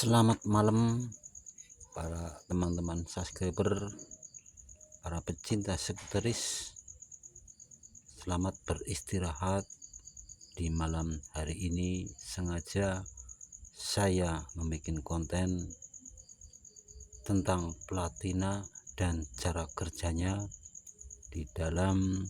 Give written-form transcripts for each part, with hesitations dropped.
Selamat malam para teman-teman subscriber, para pecinta sekretaris. Selamat beristirahat di malam hari ini. Sengaja saya membuat konten tentang platina dan cara kerjanya di dalam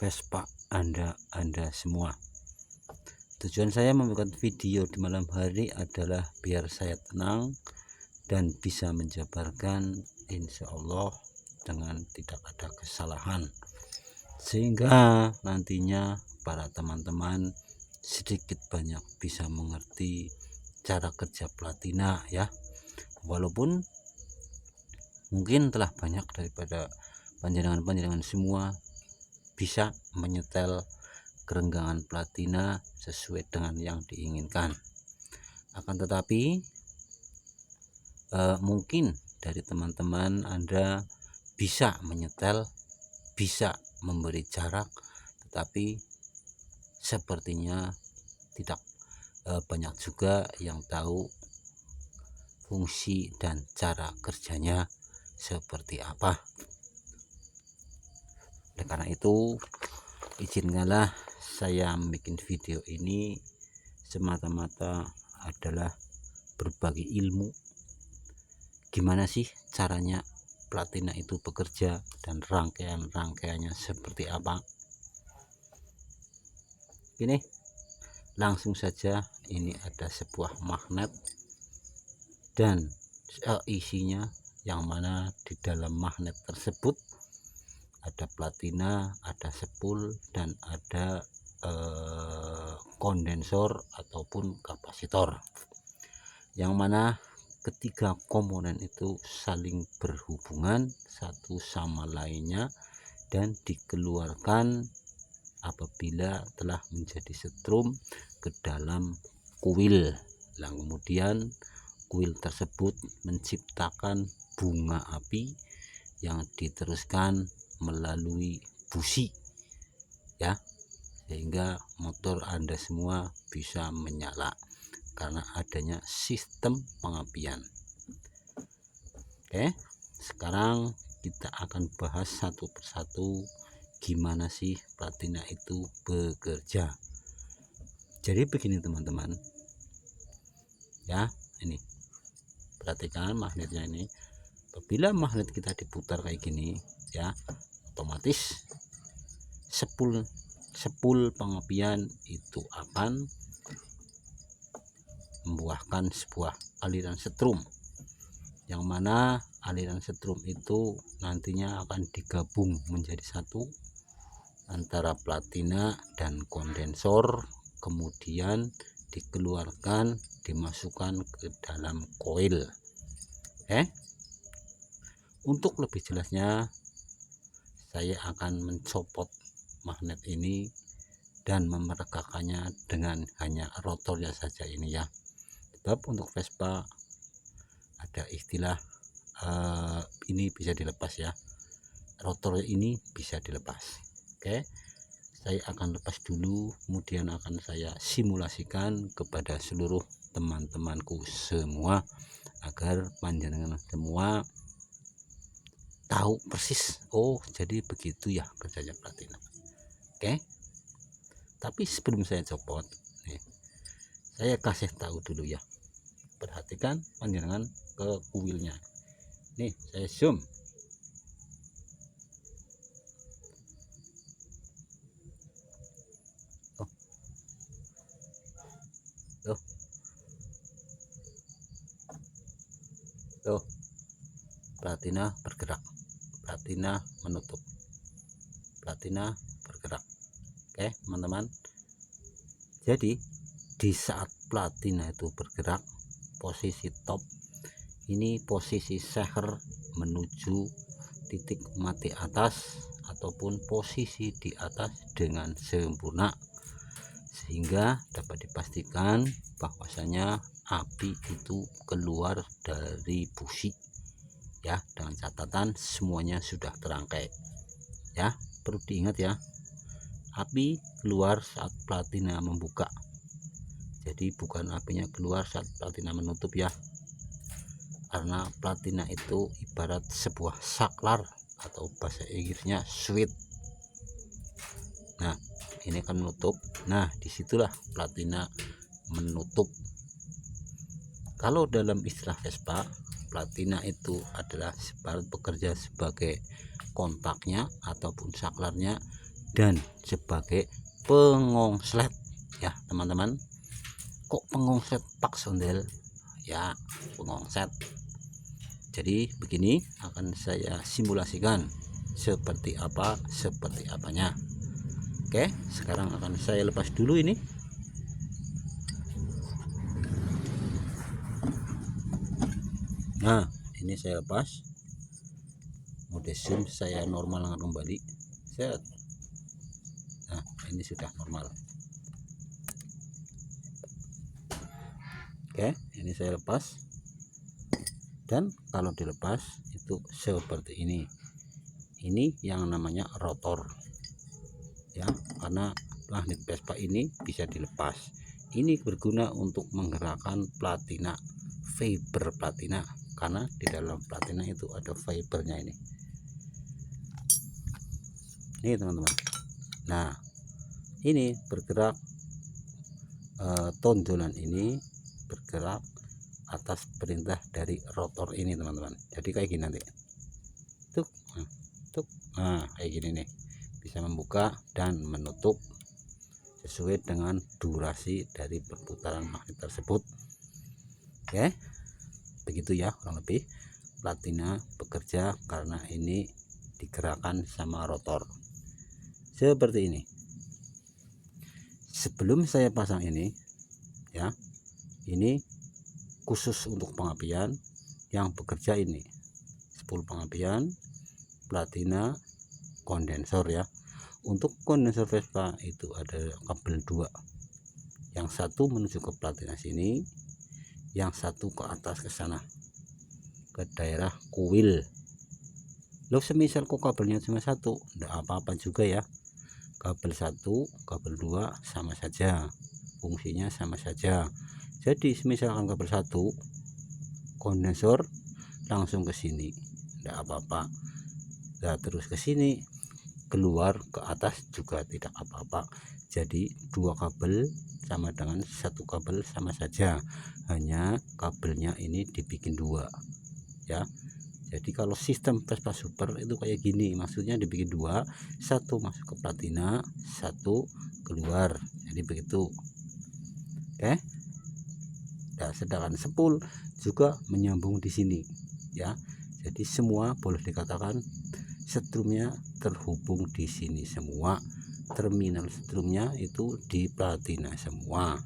Vespa Anda semua. Tujuan saya membuat video di malam hari adalah biar saya tenang dan bisa menjabarkan insya Allah dengan tidak ada kesalahan, sehingga nantinya para teman-teman sedikit banyak bisa mengerti cara kerja platina ya. Walaupun mungkin telah banyak daripada panjenengan semua bisa menyetel kerenggangan platina sesuai dengan yang diinginkan. Akan tetapi mungkin dari teman-teman Anda bisa menyetel, bisa memberi jarak, tetapi sepertinya tidak banyak juga yang tahu fungsi dan cara kerjanya seperti apa. Oleh karena itu, izinkanlah saya membuat video ini semata-mata adalah berbagi ilmu. Gimana sih caranya platina itu bekerja dan rangkaiannya seperti apa. Ini langsung saja, ini ada sebuah magnet dan isinya yang mana di dalam magnet tersebut ada platina, ada spool, dan ada kondensor ataupun kapasitor, yang mana ketiga komponen itu saling berhubungan satu sama lainnya dan dikeluarkan apabila telah menjadi setrum ke dalam kuil. Lalu kemudian kuil tersebut menciptakan bunga api yang diteruskan melalui busi ya, sehingga motor Anda semua bisa menyala karena adanya sistem pengapian. Oke, sekarang kita akan bahas satu persatu gimana sih platina itu bekerja. Jadi begini teman-teman ya, ini perhatikan magnetnya ini. Apabila magnet kita diputar kayak gini ya, otomatis spool pengapian itu akan membuahkan sebuah aliran setrum, yang mana aliran setrum itu nantinya akan digabung menjadi satu antara platina dan kondensor, kemudian dikeluarkan, dimasukkan ke dalam koil. Untuk lebih jelasnya saya akan mencopot magnet ini dan memeragakannya dengan hanya rotornya saja ini ya. Sebab untuk Vespa ada istilah ini bisa dilepas ya, rotor ini bisa dilepas. Oke, saya akan lepas dulu, kemudian akan saya simulasikan kepada seluruh teman-temanku semua agar panjenengan semua tahu persis, oh jadi begitu ya kerjanya platina. Oke, tapi sebelum saya copot nih, saya kasih tahu dulu ya. Perhatikan panjenengan ke kuilnya. Nih saya zoom. Tuh, platina bergerak, platina menutup, platina bergerak. Oke teman-teman, jadi di saat platina itu bergerak, posisi top ini posisi seher menuju titik mati atas ataupun posisi di atas dengan sempurna, sehingga dapat dipastikan bahwasanya api itu keluar dari busi ya, dengan catatan semuanya sudah terangkai ya. Perlu diingat ya, api keluar saat platina membuka, jadi bukan apinya keluar saat platina menutup ya. karena platina itu ibarat sebuah saklar atau bahasa Inggrisnya switch. Nah, ini akan menutup. Nah, disitulah platina menutup. Kalau dalam istilah Vespa, platina itu adalah bekerja sebagai kontaknya ataupun saklarnya dan sebagai pengonslet ya teman-teman. Kok pengonslet pak sondel? Ya, pengonslet. Jadi begini akan saya simulasikan seperti apanya. Oke, sekarang akan saya lepas dulu ini. Nah, ini saya lepas. Mode zoom saya normalkan kembali. Set. Nah, ini sudah normal. Oke, ini saya lepas. Dan kalau dilepas itu seperti ini. Ini yang namanya rotor. Ya, karena magnet Vespa ini bisa dilepas. Ini berguna untuk menggerakkan platina, fiber platina, karena di dalam platina itu ada fibernya ini teman-teman. Nah, ini bergerak, tonjolan ini bergerak atas perintah dari rotor ini teman-teman. Jadi kayak gini nanti tuk, nah kayak gini nih, bisa membuka dan menutup sesuai dengan durasi dari perputaran magnet tersebut. Oke, begitu ya kurang lebih platina bekerja karena ini digerakkan sama rotor seperti ini. Sebelum saya pasang ini ya, ini khusus untuk pengapian yang bekerja ini spool pengapian platina kondensor ya. Untuk kondensor Vespa itu ada kabel 2, yang satu menuju ke platina sini, yang satu ke atas ke sana ke daerah kuil. Lo semisal kok kabelnya cuma satu, enggak apa-apa juga ya. Kabel 1 kabel 2 sama saja, fungsinya sama saja. Jadi misalkan kabel 1 kondensor langsung ke sini, enggak apa-apa. Nah, terus ke sini keluar ke atas juga tidak apa-apa. Jadi 2 kabel sama dengan 1 kabel sama saja, hanya kabelnya ini dibikin 2 ya. Jadi kalau sistem Vespa Super itu kayak gini, maksudnya dibikin 2, 1 masuk ke platina, 1 keluar, jadi begitu. Oke. Nah, sedangkan spool juga menyambung di sini ya. Jadi semua boleh dikatakan setrumnya terhubung di sini semua, terminal setrumnya itu di platina semua.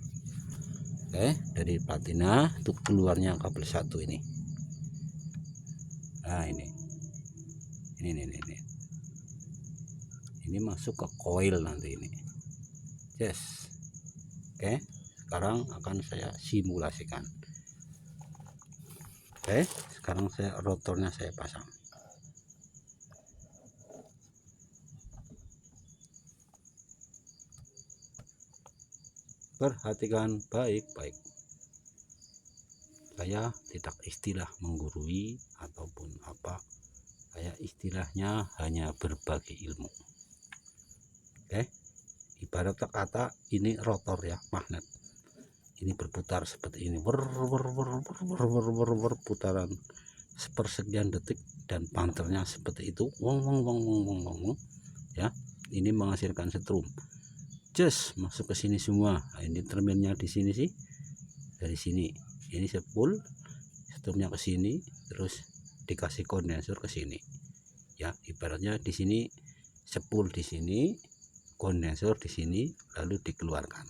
Oke, dari platina itu keluarnya kabel 1 ini. Nah, ini masuk ke coil nanti ini. Yes. Oke, sekarang akan saya simulasikan. Oke, sekarang rotornya saya pasang. Perhatikan baik-baik. Saya tidak istilah menggurui ataupun apa, saya istilahnya hanya berbagi ilmu. Oke, ibarat kata ini rotor ya, magnet ini berputar seperti ini, putaran sepersekian detik, dan panternya seperti itu, ya. Ini menghasilkan setrum, just masuk ke sini semua. Nah, ini terminalnya di sini sih, dari sini ini spool, setrumnya ke sini, terus dikasih kondensor ke sini ya. Ibaratnya di sini spool, di sini kondensor, di sini lalu dikeluarkan.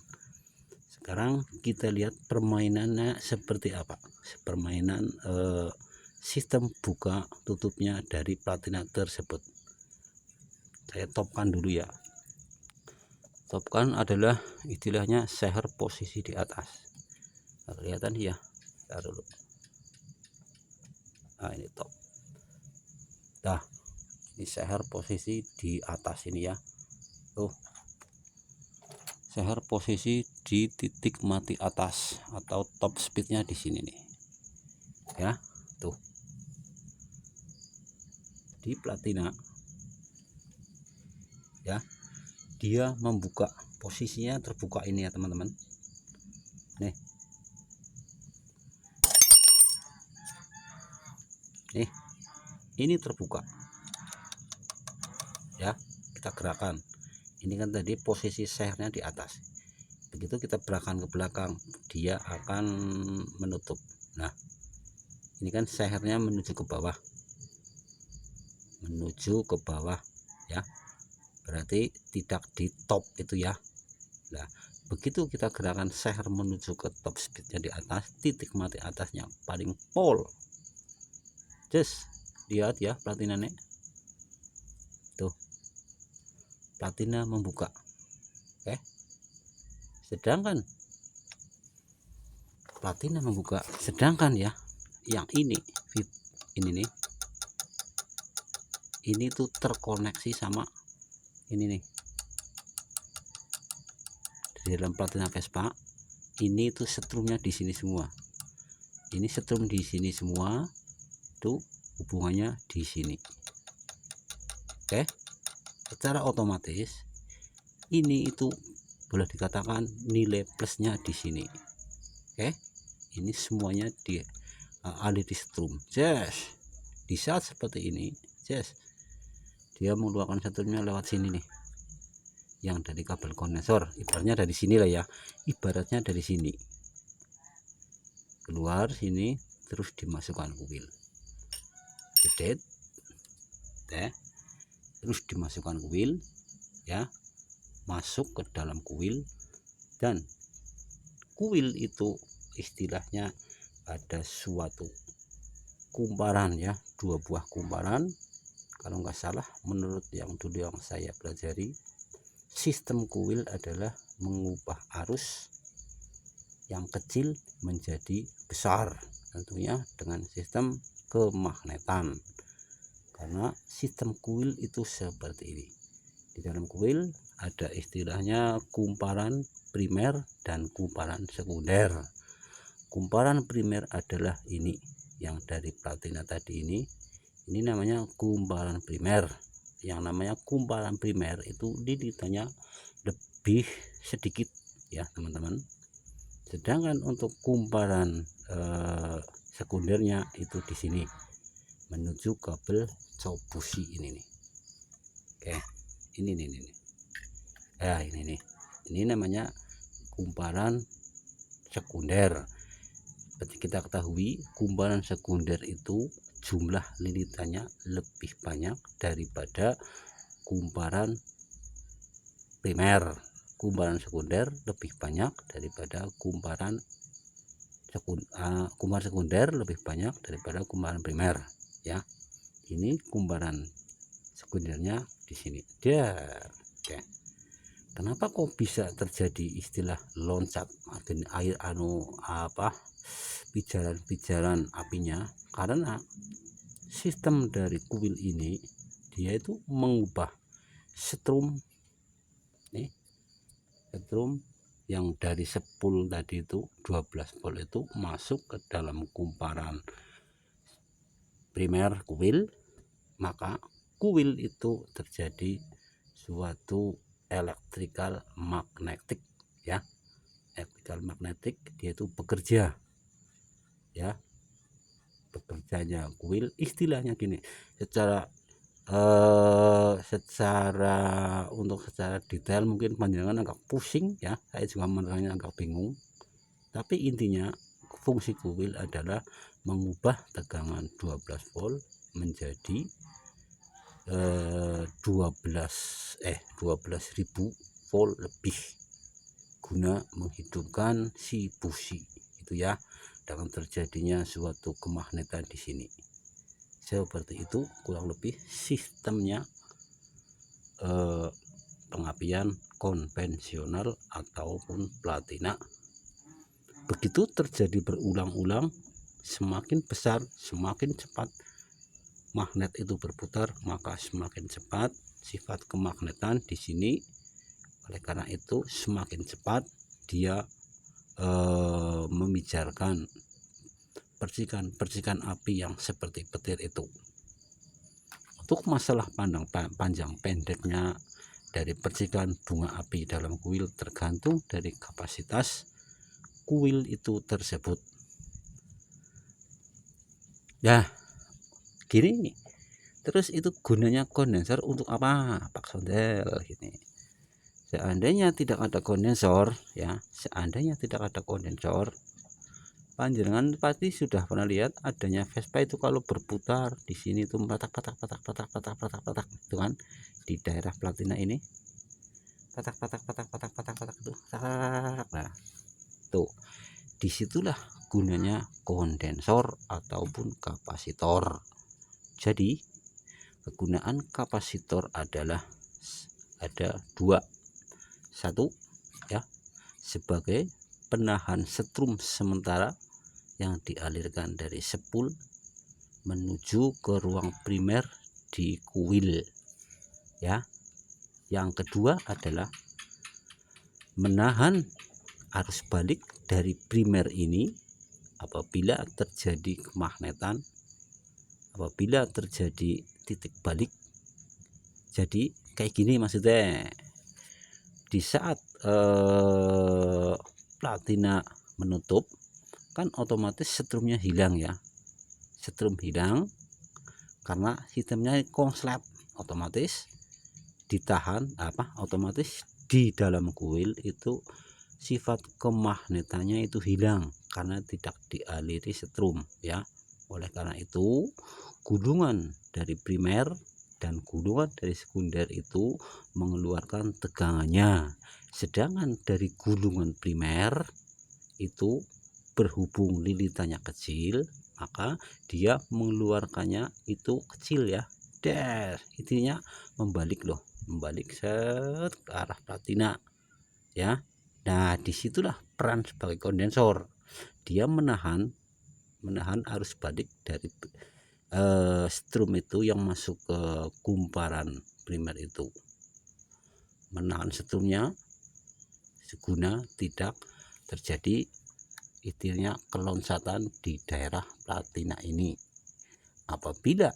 Sekarang kita lihat permainannya seperti apa. Permainan sistem buka tutupnya dari platina tersebut. Saya topkan dulu ya. Topkan adalah istilahnya seher posisi di atas. Nah, kelihatan ya. Taruh dulu. Nah, ini top. Nah, ini seher posisi di atas ini ya. Tuh, seher posisi di titik mati atas atau top speednya di sini nih ya. Tuh, di platina ya, dia membuka, posisinya terbuka ini ya teman-teman. Nih, ini terbuka ya. Kita gerakan, ini kan tadi posisi sehernya di atas, begitu kita gerakan ke belakang dia akan menutup. Nah, ini kan sehernya menuju ke bawah ya, berarti tidak di top itu ya. Nah, begitu kita gerakan seher menuju ke top speednya di atas, titik mati atasnya paling pol, just lihat ya platinanya tuh, platina membuka. Oke, sedangkan platina membuka, sedangkan ya yang ini nih, ini tuh terkoneksi sama ini nih di dalam platina Vespa. Ini tuh setrumnya di sini semua, ini setrum di sini semua tuh, hubungannya di sini. Oke, secara otomatis ini itu boleh dikatakan nilai plusnya di sini. Oke, ini semuanya di alih di setrum. Yes, di saat seperti ini, yes, dia mengeluarkan setrumnya lewat sini nih, yang dari kabel kondensor. Ibaratnya dari sini lah ya, ibaratnya dari sini keluar sini, terus dimasukkan kuil, jedet, terus dimasukkan kuil ya, masuk ke dalam kuil. Dan kuil itu istilahnya ada suatu kumparan ya, 2 buah kumparan kalau nggak salah. Menurut yang dulu yang saya pelajari, sistem kuil adalah mengubah arus yang kecil menjadi besar, tentunya dengan sistem kemagnetan. Karena sistem kuil itu seperti ini. Di dalam kuil ada istilahnya kumparan primer dan kumparan sekunder. Kumparan primer adalah ini yang dari platina tadi, ini namanya kumparan primer. Yang namanya kumparan primer itu lilitannya lebih sedikit ya teman-teman. Sedangkan untuk kumparan sekundernya itu di sini menuju kabel cobusi ini nih. Oke, ini nih. Ya, ini nih. Ini namanya kumparan sekunder. Seperti kita ketahui, kumparan sekunder itu jumlah lilitannya lebih banyak daripada kumparan primer. Kumparan sekunder lebih banyak daripada kumparan sekunder lebih banyak daripada kumparan primer ya. Ini kumparan sekundernya di sini. Oke. Kenapa kok bisa terjadi istilah loncat air pijaran apinya? Karena sistem dari kuil ini dia itu mengubah setrum nih, setrum yang dari sepul tadi itu 12 volt itu masuk ke dalam kumparan primer kuil, maka kuil itu terjadi suatu electrical magnetic ya. Electrical magnetic dia itu bekerja ya, bekerjanya kuil istilahnya gini. Secara secara detail mungkin panjangan agak pusing ya, saya juga menerangnya agak bingung, tapi intinya fungsi kuil adalah mengubah tegangan 12 volt menjadi 12.000 volt lebih, guna menghidupkan si busi itu ya, dengan terjadinya suatu kemagnetan di sini. Seperti itu kurang lebih sistemnya pengapian konvensional ataupun platina. Begitu terjadi berulang-ulang, semakin besar semakin cepat magnet itu berputar, maka semakin cepat sifat kemagnetan di sini. Oleh karena itu semakin cepat dia memijarkan percikan api yang seperti petir itu. Untuk masalah panjang pendeknya dari percikan bunga api dalam kuil tergantung dari kapasitas kuil itu tersebut. Ya, gini. Terus itu gunanya kondensor untuk apa, Pak Sondel? Gini. Seandainya tidak ada kondensor, ya, seandainya tidak ada kondensor, panjenengan pasti sudah pernah lihat adanya Vespa itu kalau berputar di sini tuh patak itu kan, di daerah Platina ini patak itu. Nah, tuh disitulah gunanya kondensor ataupun kapasitor. Jadi kegunaan kapasitor adalah ada dua. Satu, ya, sebagai penahan setrum sementara yang dialirkan dari sepul menuju ke ruang primer di kuil, ya. Yang kedua adalah menahan arus balik dari primer ini apabila terjadi kemagnetan, apabila terjadi titik balik. Jadi kayak gini maksudnya, di saat platina menutup kan otomatis setrumnya hilang, ya, setrum hilang karena sistemnya konslet, otomatis ditahan otomatis di dalam kuil itu sifat kemagnetannya itu hilang karena tidak dialiri setrum, ya. Oleh karena itu gulungan dari primer dan gulungan dari sekunder itu mengeluarkan tegangannya, sedangkan dari gulungan primer itu berhubung lilitannya kecil, maka dia mengeluarkannya itu kecil, ya. Intinya membalik set ke arah platina, ya. Nah, disitulah peran sebagai kondensor, dia menahan arus balik dari strum itu yang masuk ke kumparan primer itu, menahan setrumnya seguna tidak terjadi istilahnya keloncatan di daerah platina ini. Apabila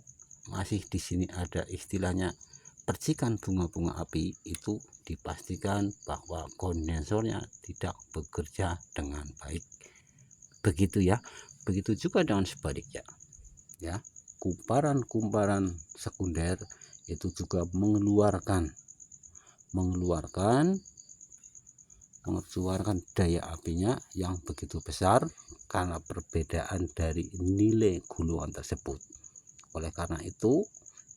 masih di sini ada istilahnya percikan bunga-bunga api, itu dipastikan bahwa kondensornya tidak bekerja dengan baik. Begitu, ya. Begitu juga dengan sebaliknya, ya. Kumparan sekunder itu juga mengeluarkan daya apinya yang begitu besar karena perbedaan dari nilai gulungan tersebut. Oleh karena itu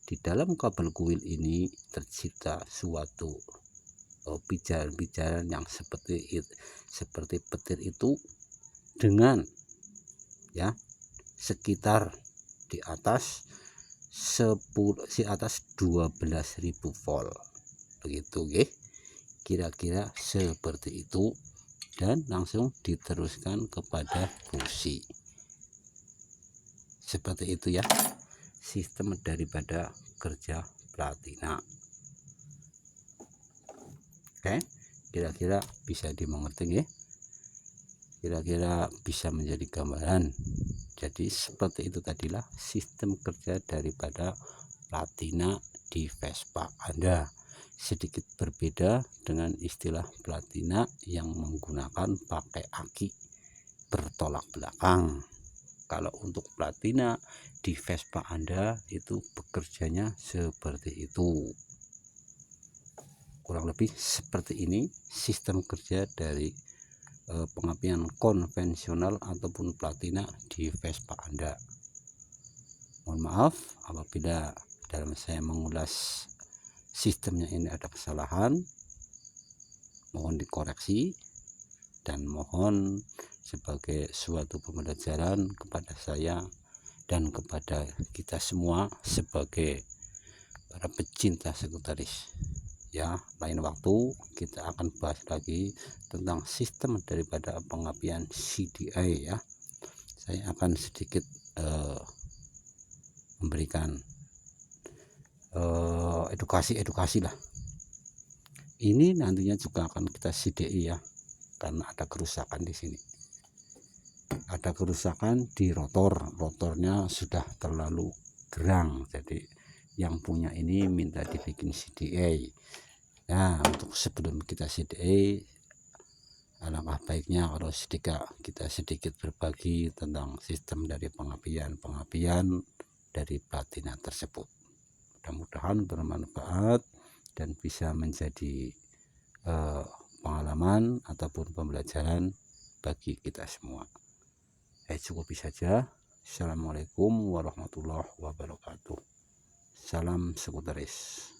di dalam kabel kuil ini tercipta suatu pijaran-pijaran yang seperti petir itu dengan, ya, sekitar di atas 12.000 volt begitu, nggih. Kira-kira seperti itu, dan langsung diteruskan kepada busi. Seperti itu, ya, sistem daripada kerja platina. Oke, kira-kira bisa dimengerti, ya. Kira-kira bisa menjadi gambaran. Jadi seperti itu tadilah sistem kerja daripada platina di Vespa Anda. Sedikit berbeda dengan istilah platina yang menggunakan pakai aki bertolak belakang. Kalau untuk platina di Vespa Anda itu bekerjanya seperti itu. Kurang lebih seperti ini sistem kerja dari pengapian konvensional ataupun platina di Vespa Anda. Mohon maaf apabila dalam saya mengulas sistemnya ini ada kesalahan, mohon dikoreksi, dan mohon sebagai suatu pembelajaran kepada saya dan kepada kita semua sebagai para pecinta sekretaris. Ya, lain waktu kita akan bahas lagi tentang sistem daripada pengapian CDI, ya. Saya akan sedikit memberikan edukasi lah. Ini nantinya juga akan kita CDI, ya, karena ada kerusakan di sini. ada kerusakan di rotornya sudah terlalu gerang, jadi yang punya ini minta dibikin CDA. Nah, untuk sebelum kita CDA, alangkah baiknya kalau kita sedikit berbagi tentang sistem dari pengapian dari platina tersebut. Mudah-mudahan bermanfaat dan bisa menjadi pengalaman ataupun pembelajaran bagi kita semua. Cukup saja. Assalamualaikum warahmatullahi wabarakatuh. Salam sekutaris.